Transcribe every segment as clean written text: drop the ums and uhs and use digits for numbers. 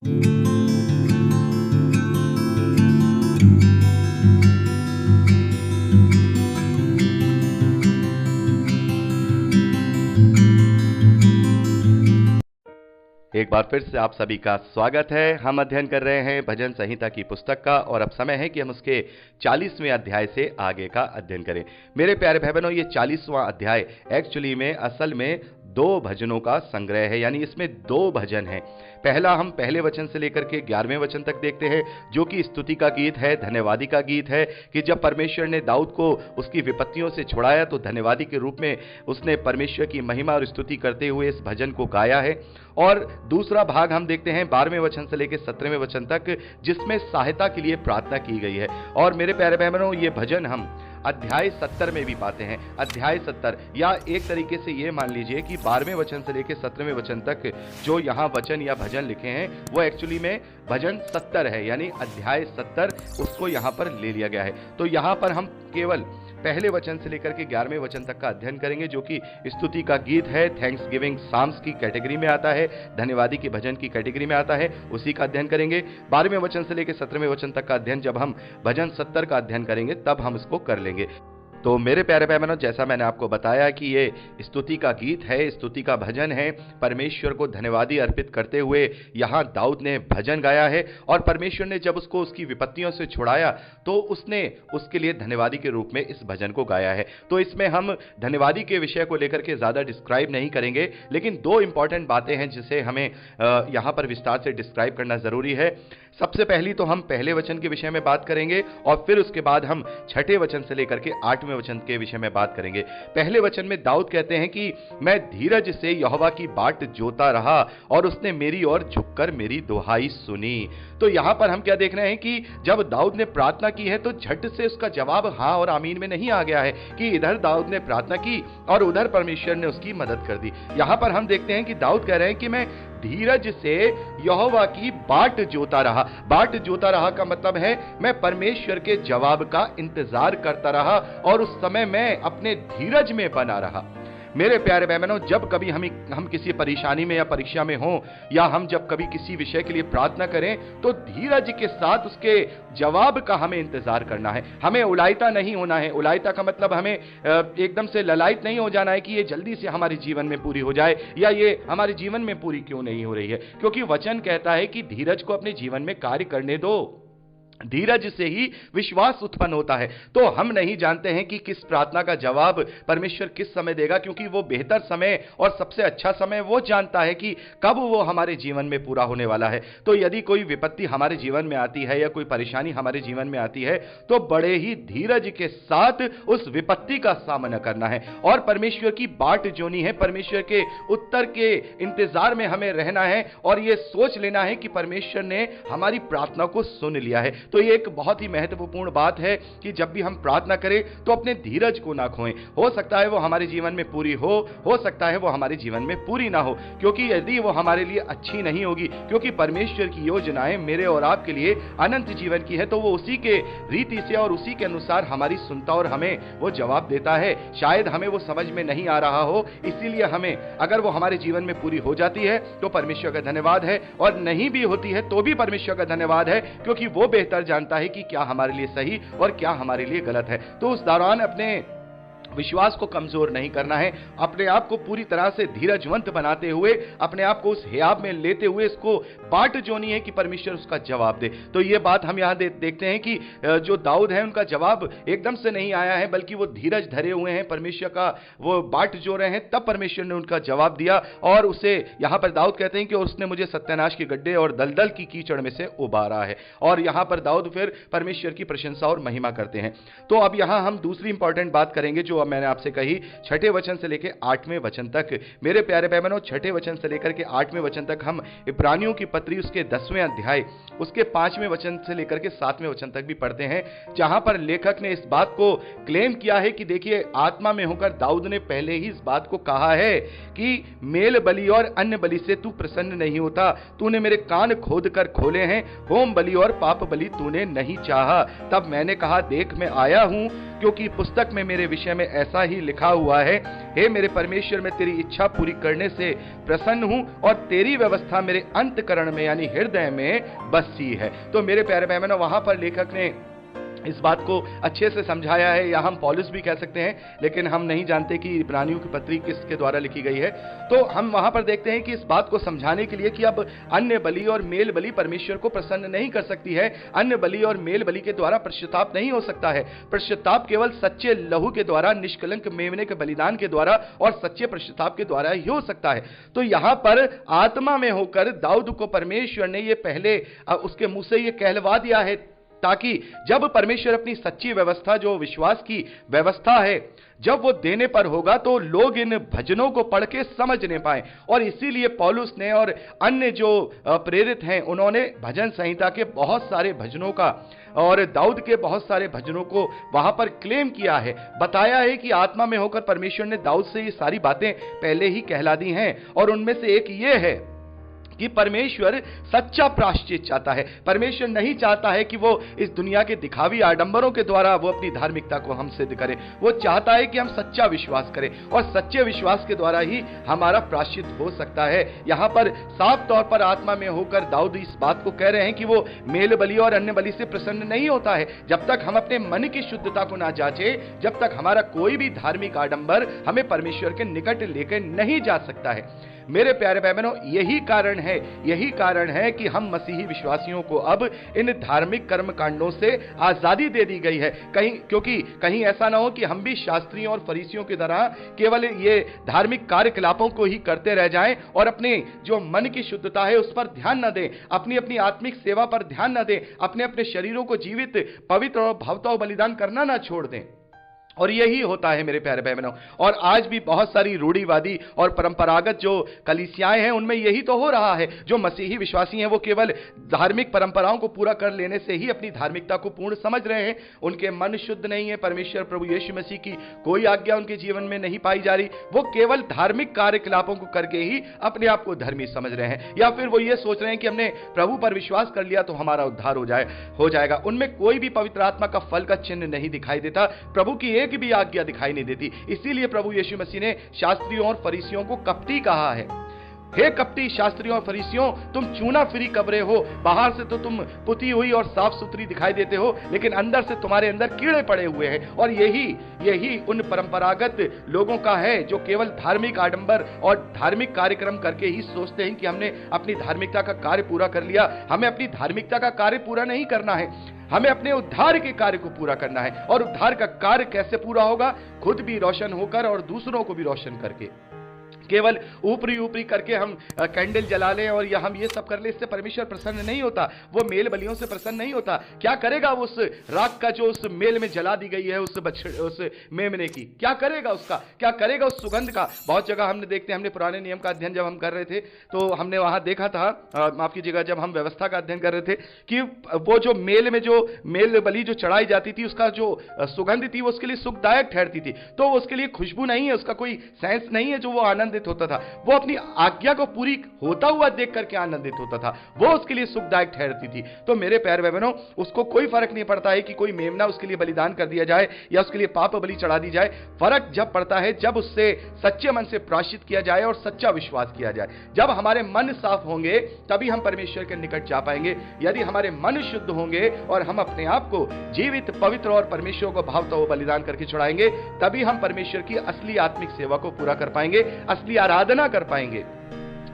एक बार फिर से आप सभी का स्वागत है। हम अध्ययन कर रहे हैं भजन संहिता की पुस्तक का और अब समय है कि हम उसके 40वें अध्याय से आगे का अध्ययन करें। मेरे प्यारे भाई बहनों, ये 40वां अध्याय एक्चुअली में असल में 2 भजनों का संग्रह है, यानी इसमें 2 भजन हैं। पहला हम पहले वचन से लेकर के 11वें वचन तक देखते हैं, जो कि स्तुति का गीत है, धन्यवादी का गीत है कि जब परमेश्वर ने दाऊद को उसकी विपत्तियों से छुड़ाया तो धन्यवादी के रूप में उसने परमेश्वर की महिमा और स्तुति करते हुए इस भजन को गाया है। और दूसरा भाग हम देखते हैं 12वें वचन से लेकर 17वें वचन तक, जिसमें सहायता के लिए प्रार्थना की गई है। और मेरे प्यारे बहनों, ये भजन हम अध्याय 70 में भी पाते हैं। अध्याय 70, या एक तरीके से ये मान लीजिए कि 12वें वचन से लेकर 17वें वचन तक जो यहाँ वचन या भजन लिखे हैं वो एक्चुअली में भजन 70 है, यानी अध्याय 70 उसको यहाँ पर ले लिया गया है। तो यहाँ पर हम केवल पहले वचन से लेकर के 11वें वचन तक का अध्ययन करेंगे, जो कि स्तुति का गीत है, थैंक्स गिविंग साम्स की कैटेगरी में आता है, धन्यवादी के भजन की कैटेगरी में आता है, उसी का अध्ययन करेंगे। 12वें वचन से लेकर 17वें वचन तक का अध्ययन जब हम भजन 70 का अध्ययन करेंगे तब हम इसको कर लेंगे। तो मेरे प्यारे भाई बहनों, जैसा मैंने आपको बताया कि ये स्तुति का गीत है, स्तुति का भजन है, परमेश्वर को धन्यवादी अर्पित करते हुए यहाँ दाऊद ने भजन गाया है। और परमेश्वर ने जब उसको उसकी विपत्तियों से छुड़ाया तो उसने उसके लिए धन्यवादी के रूप में इस भजन को गाया है। तो इसमें हम धन्यवादी के विषय को लेकर के ज़्यादा डिस्क्राइब नहीं करेंगे, लेकिन 2 इंपॉर्टेंट बातें हैं जिसे हमें यहाँ पर विस्तार से डिस्क्राइब करना ज़रूरी है। सबसे पहली तो हम पहले वचन के विषय में बात करेंगे और फिर उसके बाद हम 6ठे वचन से लेकर के 8वें वचन के विषय में बात करेंगे। पहले वचन में दाऊद कहते हैं कि मैं धीरज से यहोवा की बाट जोता रहा और उसने मेरी ओर झुककर मेरी दुहाई सुनी। तो यहां पर हम क्या देख रहे हैं कि जब दाऊद ने प्रार्थना की है तो झट से उसका जवाब हां और आमीन में नहीं आ गया है कि इधर दाऊद ने प्रार्थना की और उधर परमेश्वर ने उसकी मदद कर दी। यहां पर हम देखते हैं कि दाऊद कह रहे हैं कि मैं धीरज से यहोवा की बाट जोता रहा। बाट जोता रहा का मतलब है मैं परमेश्वर के जवाब का इंतजार करता रहा और उस समय मैं अपने धीरज में बना रहा। मेरे प्यारे बहनों, जब कभी हम किसी परेशानी में या परीक्षा में हों, या हम जब कभी किसी विषय के लिए प्रार्थना करें तो धीरज के साथ उसके जवाब का हमें इंतजार करना है। हमें उलायता नहीं होना है। उलायता का मतलब हमें एकदम से ललायत नहीं हो जाना है कि ये जल्दी से हमारे जीवन में पूरी हो जाए या ये हमारे जीवन में पूरी क्यों नहीं हो रही है, क्योंकि वचन कहता है कि धीरज को अपने जीवन में कार्य करने दो। धीरज से ही विश्वास उत्पन्न होता है। तो हम नहीं जानते हैं कि किस प्रार्थना का जवाब परमेश्वर किस समय देगा, क्योंकि वो बेहतर समय और सबसे अच्छा समय वो जानता है कि कब वो हमारे जीवन में पूरा होने वाला है। तो यदि कोई विपत्ति हमारे जीवन में आती है या कोई परेशानी हमारे जीवन में आती है तो बड़े ही धीरज के साथ उस विपत्ति का सामना करना है और परमेश्वर की बाट जोनी है। परमेश्वर के उत्तर के इंतजार में हमें रहना है और ये सोच लेना है कि परमेश्वर ने हमारी प्रार्थना को सुन लिया है। तो ये एक बहुत ही महत्वपूर्ण बात है कि जब भी हम प्रार्थना करें तो अपने धीरज को ना खोएं। हो सकता है वो हमारे जीवन में पूरी हो सकता है वो हमारे जीवन में पूरी ना हो, क्योंकि यदि वो हमारे लिए अच्छी नहीं होगी, क्योंकि परमेश्वर की योजनाएं मेरे और आपके लिए अनंत जीवन की है, तो वो उसी के रीति से और उसी के अनुसार हमारी सुनता और हमें वो जवाब देता है। शायद हमें वो समझ में नहीं आ रहा हो, इसीलिए हमें अगर वो हमारे जीवन में पूरी हो जाती है तो परमेश्वर का धन्यवाद है, और नहीं भी होती है तो भी परमेश्वर का धन्यवाद है, क्योंकि वो बेहतर जानता है कि क्या हमारे लिए सही और क्या हमारे लिए गलत है। तो उस दौरान अपने विश्वास को कमजोर नहीं करना है, अपने आप को पूरी तरह से धीरजवंत बनाते हुए अपने आप को उस हियाब में लेते हुए इसको बाट जोनी है कि परमेश्वर उसका जवाब दे। तो ये बात हम यहां देखते हैं कि जो दाऊद है उनका जवाब एकदम से नहीं आया है, बल्कि वो धीरज धरे हुए हैं, परमेश्वर का वो बाट जो रहे हैं, तब परमेश्वर ने उनका जवाब दिया। और उसे यहां पर दाऊद कहते हैं कि उसने मुझे सत्यानाश के गड्ढे और दलदल की कीचड़ में से उबारा है। और यहां पर दाऊद फिर परमेश्वर की प्रशंसा और महिमा करते हैं। तो अब यहां हम दूसरी इंपॉर्टेंट बात करेंगे जो मैंने आपसे कही 6ठे वचन से लेकर 8वें वचन तक। मेरे प्यारे भाई बहनों, 6ठे वचन से लेकर के 8वें वचन तक हम इब्रानियों की पत्री उसके 10वें अध्याय उसके 5वें वचन से लेकर के 7वें वचन तक भी पढ़ते हैं, जहां पर लेखक ने इस बात को क्लेम किया है कि देखिए, आत्मा में होकर दाऊद ने पहले ही इस बात को कहा है कि मेल बलि और अन्य बलि से तू प्रसन्न नहीं होता, तूने मेरे कान खोद कर खोले हैं, होम बलि और पाप बलि तूने नहीं चाहा। तब मैंने कहा, देख मैं आया हूं, क्योंकि पुस्तक में मेरे विषय में ऐसा ही लिखा हुआ है, हे मेरे परमेश्वर, मैं तेरी इच्छा पूरी करने से प्रसन्न हूं और तेरी व्यवस्था मेरे अंतःकरण में यानी हृदय में बसी है। तो मेरे प्यारे भाई बहनों, वहां पर लेखक ने इस बात को अच्छे से समझाया है, या हम पौलुस भी कह सकते हैं, लेकिन हम नहीं जानते कि इब्रानियों की पत्री किसके द्वारा लिखी गई है। तो हम वहां पर देखते हैं कि इस बात को समझाने के लिए कि अब अन्य बलि और मेल बलि परमेश्वर को प्रसन्न नहीं कर सकती है, अन्य बलि और मेल बलि के द्वारा पश्चाताप नहीं हो सकता है। पश्चाताप केवल सच्चे लहू के द्वारा, निष्कलंक मेमने के बलिदान के द्वारा और सच्चे पश्चाताप के द्वारा ही हो सकता है। तो यहां पर आत्मा में होकर दाऊद को परमेश्वर ने यह पहले उसके मुंह से यह कहलवा दिया है, ताकि जब परमेश्वर अपनी सच्ची व्यवस्था, जो विश्वास की व्यवस्था है, जब वो देने पर होगा तो लोग इन भजनों को पढ़ के समझने पाए। और इसीलिए पौलुस ने और अन्य जो प्रेरित हैं, उन्होंने भजन संहिता के बहुत सारे भजनों का और दाऊद के बहुत सारे भजनों को वहां पर क्लेम किया है, बताया है कि आत्मा में होकर परमेश्वर ने दाऊद से ये सारी बातें पहले ही कहला दी हैं। और उनमें से एक ये है कि परमेश्वर सच्चा प्रायश्चित चाहता है। परमेश्वर नहीं चाहता है कि वो इस दुनिया के दिखावी आडंबरों के द्वारा वो अपनी धार्मिकता को हम सिद्ध करे। वो चाहता है कि हम सच्चा विश्वास करें और सच्चे विश्वास के द्वारा ही हमारा प्रायश्चित हो सकता है। यहां पर साफ तौर पर आत्मा में होकर दाऊद इस बात को कह रहे हैं कि वो मेल बलि और अन्य बलि से प्रसन्न नहीं होता है। जब तक हम अपने मन की शुद्धता को ना जांचे, जब तक हमारा कोई भी धार्मिक आडंबर हमें परमेश्वर के निकट लेकर नहीं जा सकता है। मेरे प्यारे भाई बहनों, यही कारण है कि हम मसीही विश्वासियों को अब इन धार्मिक कर्म कांडों से आजादी दे दी गई है। क्योंकि कहीं ऐसा ना हो कि हम भी शास्त्रियों और फरीसियों की तरह केवल ये धार्मिक कार्यकलापों को ही करते रह जाएं और अपने जो मन की शुद्धता है उस पर ध्यान न दें, अपनी अपनी आत्मिक सेवा पर ध्यान न दें, अपने अपने शरीरों को जीवित, पवित्र और भावता बलिदान करना ना छोड़ दें। और यही होता है मेरे प्यारे भाई बहनों। और आज भी बहुत सारी रूढ़िवादी और परंपरागत जो कलीसियाएं हैं, उनमें यही तो हो रहा है। जो मसीही विश्वासी हैं वो केवल धार्मिक परंपराओं को पूरा कर लेने से ही अपनी धार्मिकता को पूर्ण समझ रहे हैं। उनके मन शुद्ध नहीं है, परमेश्वर प्रभु यीशु मसीह की कोई आज्ञा उनके जीवन में नहीं पाई जा रही। वो केवल धार्मिक कार्यकलापों को करके ही अपने आप को धर्मी समझ रहे हैं, या फिर वो ये सोच रहे हैं कि हमने प्रभु पर विश्वास कर लिया तो हमारा उद्धार हो जाएगा। उनमें कोई भी पवित्र आत्मा का फल का चिन्ह नहीं दिखाई देता, प्रभु की एक भी आज्ञा दिखाई नहीं देती। इसीलिए प्रभु यीशु मसीह ने शास्त्रियों और फरीसियों को कपटी कहा है। हे कपटी शास्त्रियों और फरीसियों, तुम चूना फिरी कब्रें हो। बाहर से तो तुम पुती हुई और साफ सुथरी दिखाई देते हो, लेकिन अंदर से तुम्हारे अंदर कीड़े पड़े हुए हैं। और यही उन परंपरागत लोगों का है जो केवल धार्मिक आडंबर और धार्मिक कार्यक्रम करके ही सोचते हैं कि हमने अपनी धार्मिकता का कार्य पूरा कर लिया। हमें अपनी धार्मिकता का कार्य पूरा नहीं करना है, हमें अपने उद्धार के कार्य को पूरा करना है। और उद्धार का कार्य कैसे पूरा होगा? खुद भी रोशन होकर और दूसरों को भी रोशन करके। केवल ऊपरी करके हम कैंडल जला लें और या हम ये सब कर ले, इससे परमेश्वर प्रसन्न नहीं होता। वो मेल बलियों से प्रसन्न नहीं होता। क्या करेगा उस राख का जो उस मेल में जला दी गई है, उस मेमने की क्या करेगा? उसका क्या करेगा? उस सुगंध का। बहुत जगह हमने देखते हैं, हमने पुराने नियम का अध्ययन जब हम कर रहे थे तो हमने वहां देखा था, माफ कीजिएगा, जब हम व्यवस्था का अध्ययन कर रहे थे कि वो जो मेल में जो मेल बलि जो चढ़ाई जाती थी, उसका जो सुगंध थी वो उसके लिए सुखदायक ठहरती थी। तो उसके लिए खुशबू नहीं है, उसका कोई सेंस नहीं है जो वो आनंदित होता था। वो अपनी आज्ञा को पूरी होता हुआ देख करके आनंदित होता था, वो उसके लिए सुखदायक ठहरती थी। तो मेरे प्यारे भाई बहनों, उसको कोई फर्क नहीं पड़ता है कि कोई मेमना उसके लिए बलिदान कर दिया जाए या उसके लिए पाप बलि चढ़ा दी जाए। फर्क जब पड़ता है जब उससे सच्चे मन से प्रायश्चित किया जाए और सच्चा विश्वास किया जाए। जब हमारे मन साफ होंगे तभी हम परमेश्वर के निकट जा पाएंगे। यदि हमारे मन शुद्ध होंगे और हम अपने आप को जीवित, पवित्र और परमेश्वर को भावता हुआ बलिदान करके चढ़ाएंगे, तभी हम परमेश्वर की असली आत्मिक सेवा को पूरा कर पाएंगे, असली आराधना कर पाएंगे।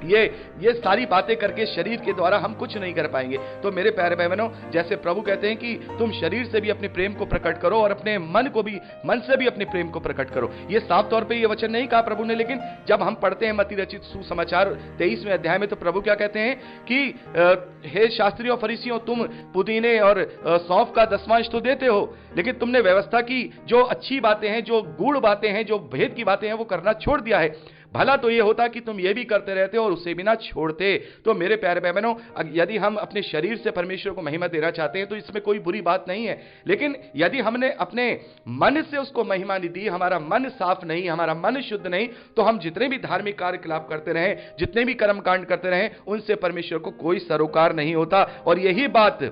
ये सारी बातें करके शरीर के द्वारा हम कुछ नहीं कर पाएंगे। तो मेरे प्यारे भाई बहनों, जैसे प्रभु कहते हैं कि तुम शरीर से भी अपने प्रेम को प्रकट करो और अपने मन से भी अपने प्रेम को प्रकट करो। ये साफ तौर पे ये वचन नहीं कहा प्रभु ने, लेकिन जब हम पढ़ते हैं मत्ती रचित सुसमाचार 23वें अध्याय में, तो प्रभु क्या कहते हैं कि हे शास्त्री और फरीसियों, तुम पुदीने और सौंफ का दसवांश तो देते हो, लेकिन तुमने व्यवस्था की जो अच्छी बातें हैं, जो गूढ़ बातें हैं, जो भेद की बातें हैं, वो करना छोड़ दिया है। भला तो ये होता कि तुम ये भी करते रहते और उसे भी ना छोड़ते। तो मेरे प्यारे भाई बहनों, यदि हम अपने शरीर से परमेश्वर को महिमा देना चाहते हैं तो इसमें कोई बुरी बात नहीं है, लेकिन यदि हमने अपने मन से उसको महिमा नहीं दी, हमारा मन साफ नहीं, हमारा मन शुद्ध नहीं, तो हम जितने भी धार्मिक कार्यकलाप करते रहें, जितने भी कर्मकांड करते रहें, उनसे परमेश्वर को कोई सरोकार नहीं होता। और यही बात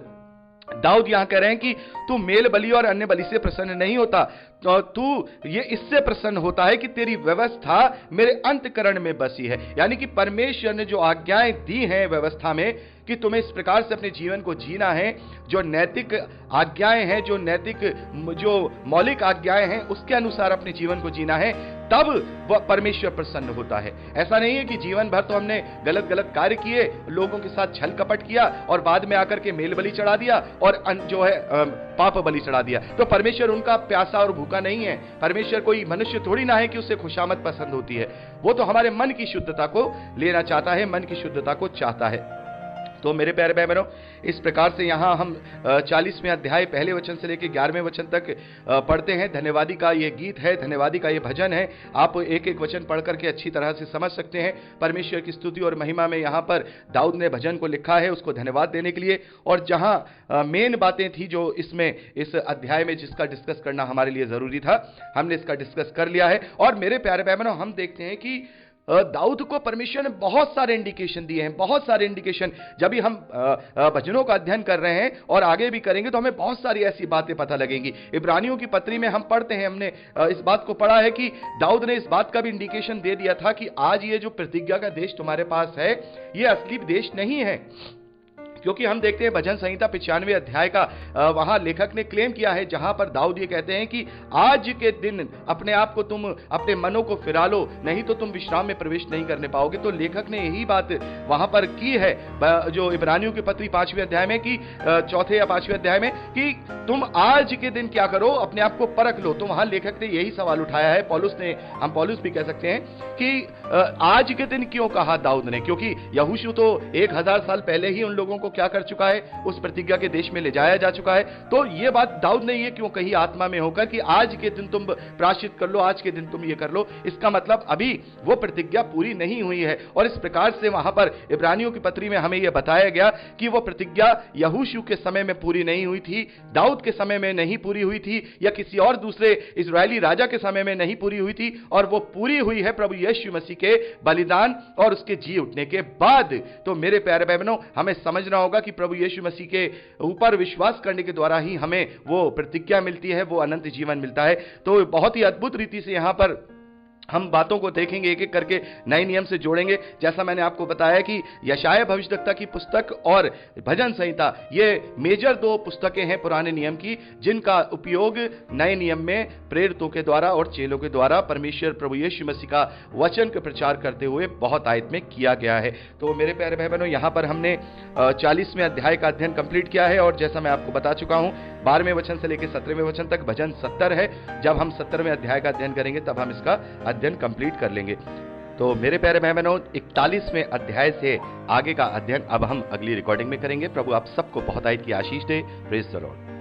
दाऊद यहां कह रहे हैं कि तू मेल बलि और अन्य बलि से प्रसन्न नहीं होता, तो तू ये इससे प्रसन्न होता है कि तेरी व्यवस्था मेरे अंतःकरण में बसी है। यानी कि परमेश्वर ने जो आज्ञाएं दी हैं व्यवस्था में कि तुम्हें इस प्रकार से अपने जीवन को जीना है, जो नैतिक आज्ञाएं हैं, जो नैतिक जो मौलिक आज्ञाएं हैं, उसके अनुसार अपने जीवन को जीना है, तब वह परमेश्वर प्रसन्न होता है। ऐसा नहीं है कि जीवन भर तो हमने गलत गलत कार्य किए, लोगों के साथ छल कपट किया और बाद में आकर के मेल बलि चढ़ा दिया और जो है पाप बलि चढ़ा दिया, तो परमेश्वर उनका प्यासा और भूखा नहीं है। परमेश्वर कोई मनुष्य थोड़ी ना है कि उसे खुशामद पसंद होती है। वो तो हमारे मन की शुद्धता को लेना चाहता है, मन की शुद्धता को चाहता है। तो मेरे प्यारे भाई बहनों, इस प्रकार से यहां हम 40वें अध्याय पहले वचन से लेकर 11वें वचन तक पढ़ते हैं। धन्यवादी का ये गीत है, धन्यवादी का ये भजन है। आप एक एक वचन पढ़ करके अच्छी तरह से समझ सकते हैं परमेश्वर की स्तुति और महिमा में यहां पर दाऊद ने भजन को लिखा है उसको धन्यवाद देने के लिए। और जहां मेन बातें थी जो इसमें इस अध्याय में जिसका डिस्कस करना हमारे लिए जरूरी था, हमने इसका डिस्कस कर लिया है। और मेरे प्यारे भाई बहनों, हम देखते हैं कि दाऊद को परमेश्वर ने बहुत सारे इंडिकेशन दिए हैं, बहुत सारे इंडिकेशन। जब भी हम भजनों का अध्ययन कर रहे हैं और आगे भी करेंगे तो हमें बहुत सारी ऐसी बातें पता लगेंगी। इब्रानियों की पत्री में हम पढ़ते हैं, हमने इस बात को पढ़ा है कि दाऊद ने इस बात का भी इंडिकेशन दे दिया था कि आज ये जो प्रतिज्ञा का देश तुम्हारे पास है, ये असली देश नहीं है। क्योंकि हम देखते हैं भजन संहिता 95 अध्याय का वहां लेखक ने क्लेम किया है, जहां पर दाऊद ये कहते हैं कि आज के दिन अपने आप को तुम अपने मनों को फिरा लो, नहीं तो तुम विश्राम में प्रवेश नहीं करने पाओगे। तो लेखक ने यही बात वहां पर की है जो इब्रानियों की पत्री 5वें अध्याय में कि 4 या 5वें अध्याय में कि तुम आज के दिन क्या करो, अपने आप को परख लो। तो वहां लेखक ने यही सवाल उठाया है, पौलुस ने, हम पौलुस भी कह सकते हैं कि आज के दिन क्यों कहा दाऊद ने, क्योंकि यहोशू तो 1000 साल पहले ही उन लोगों को क्या कर चुका है, उस प्रतिज्ञा के देश में ले जाया जा चुका है। तो यह बात दाऊद ने ये क्यों कही आत्मा में होकर कि आज के दिन तुम प्रायश्चित कर लो, आज के दिन तुम ये कर लो। इसका मतलब अभी वो प्रतिज्ञा पूरी नहीं हुई है। और इस प्रकार से वहां पर इब्रानियों की पत्री में हमें यह बताया गया कि वो प्रतिज्ञा यहोशू के समय में पूरी नहीं हुई थी, दाऊद के समय में नहीं पूरी हुई थी, या किसी और दूसरे इजरायली राजा के समय में नहीं पूरी हुई थी, और वो पूरी हुई है प्रभु यीशु मसीह के बलिदान और उसके जी उठने के बाद। तो मेरे प्यारे भाई बहनों, हमें समझना होगा कि प्रभु यीशु मसीह के ऊपर विश्वास करने के द्वारा ही हमें वो प्रतिज्ञा मिलती है, वो अनंत जीवन मिलता है। तो बहुत ही अद्भुत रीति से यहां पर हम बातों को देखेंगे, एक एक करके नए नियम से जोड़ेंगे। जैसा मैंने आपको बताया कि यशायाह भविष्यद्वक्ता की पुस्तक और भजन संहिता, ये मेजर 2 पुस्तकें हैं पुराने नियम की, जिनका उपयोग नए नियम में प्रेरितों के द्वारा और चेलों के द्वारा परमेश्वर प्रभु यीशु मसीह का वचन का प्रचार करते हुए बहुत आयत में किया गया है। तो मेरे प्यारे भाई बहनों, यहां पर हमने 40वें अध्याय का अध्ययन कंप्लीट किया है। और जैसा मैं आपको बता चुका हूं, 12वें वचन से लेकर 17वें वचन तक भजन 70 है। जब हम 70वें अध्याय का अध्ययन करेंगे तब हम इसका अध्ययन कंप्लीट कर लेंगे। तो मेरे प्यारे भाई बहनों, 41वें अध्याय से आगे का अध्ययन अब हम अगली रिकॉर्डिंग में करेंगे। प्रभु आप सबको बहुत आयत की आशीष दे। Praise the Lord.